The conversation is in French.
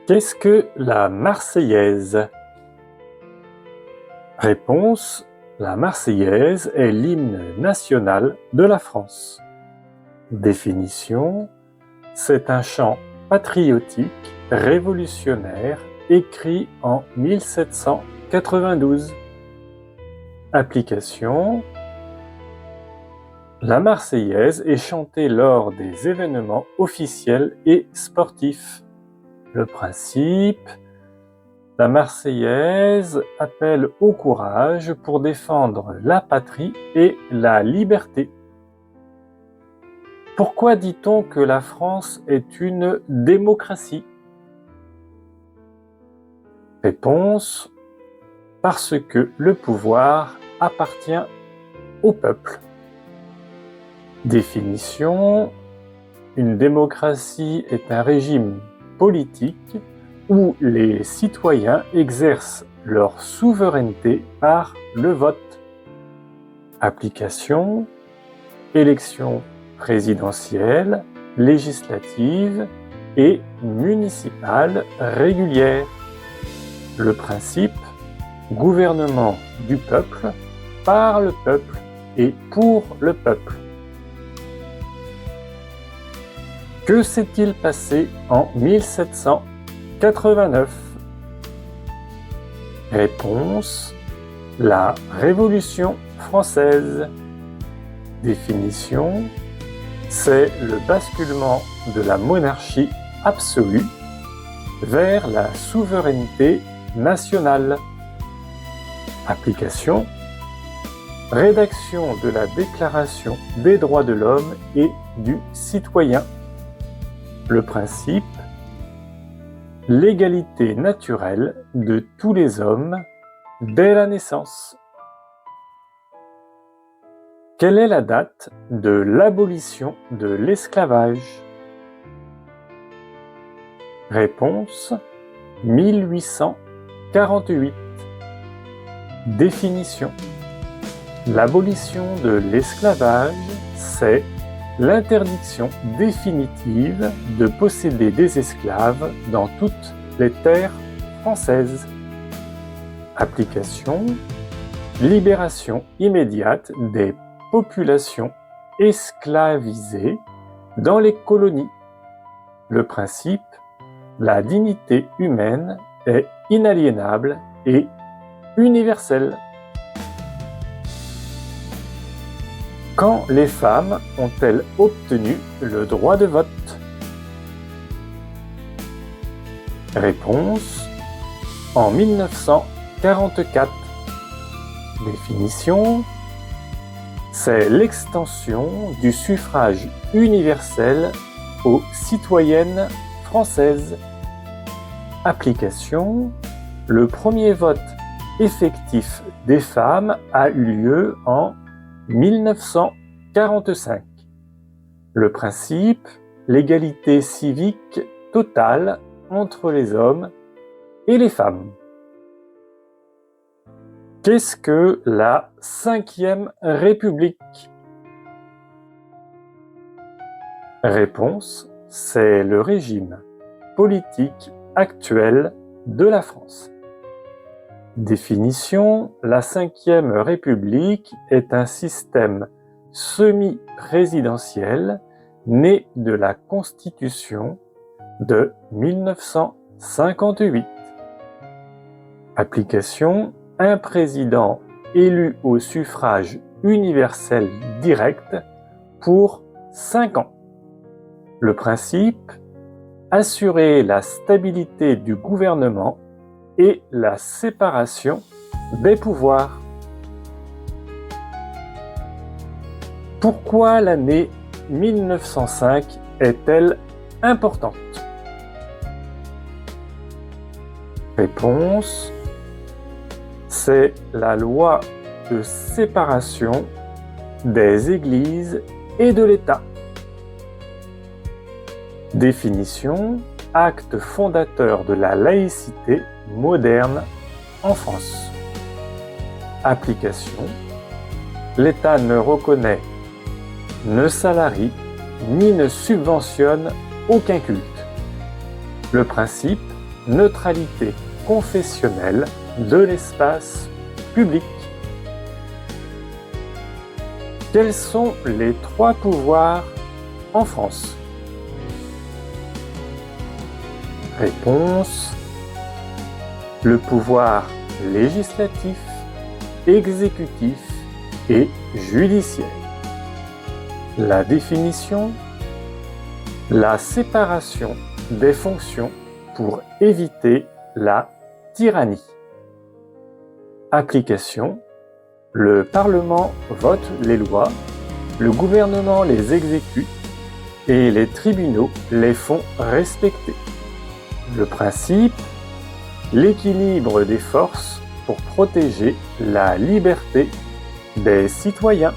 Qu'est-ce que la Marseillaise? Réponse: la Marseillaise est l'hymne national de la France. Définition: c'est un chant patriotique révolutionnaire écrit en 1792. Application: la Marseillaise est chantée lors des événements officiels et sportifs. Le principe: la Marseillaise appelle au courage pour défendre la patrie et la liberté. Pourquoi dit-on que la France est une démocratie? Réponse: parce que le pouvoir appartient au peuple. Définition: une démocratie est un régime politique où les citoyens exercent leur souveraineté par le vote. Application: élections présidentielles, législatives et municipales régulières. Le principe: gouvernement du peuple, par le peuple et pour le peuple. Que s'est-il passé en 1789? Réponse: la Révolution française. Définition: c'est le basculement de la monarchie absolue vers la souveraineté nationale. Application: rédaction de la Déclaration des droits de l'homme et du citoyen. Le principe: l'égalité naturelle de tous les hommes dès la naissance. Quelle est la date de l'abolition de l'esclavage? Réponse: 1848. Définition: l'abolition de l'esclavage, c'est l'interdiction définitive de posséder des esclaves dans toutes les terres françaises. Application: libération immédiate des populations esclavisées dans les colonies. Le principe: la dignité humaine est inaliénable et universelle. Quand les femmes ont-elles obtenu le droit de vote? Réponse: en 1944. Définition: c'est l'extension du suffrage universel aux citoyennes françaises. Application: le premier vote effectif des femmes a eu lieu en 1945. Le principe: l'égalité civique totale entre les hommes et les femmes. Qu'est-ce que la Ve République? Réponse: c'est le régime politique actuel de la France. Définition: la Ve République est un système semi-présidentiel né de la Constitution de 1958. Application: un président élu au suffrage universel direct pour 5 ans. Le principe: assurer la stabilité du gouvernement et la séparation des pouvoirs. Pourquoi l'année 1905 est-elle importante? Réponse: c'est la loi de séparation des églises et de l'État. Définition: acte fondateur de la laïcité moderne en France. Application: l'État ne reconnaît, ne salarie, ni ne subventionne aucun culte. Le principe: neutralité confessionnelle de l'espace public. Quels sont les 3 pouvoirs en France? Réponse: le pouvoir législatif, exécutif et judiciaire. La définition: la séparation des fonctions pour éviter la tyrannie. Application: le Parlement vote les lois, le gouvernement les exécute et les tribunaux les font respecter. Le principe: l'équilibre des forces pour protéger la liberté des citoyens.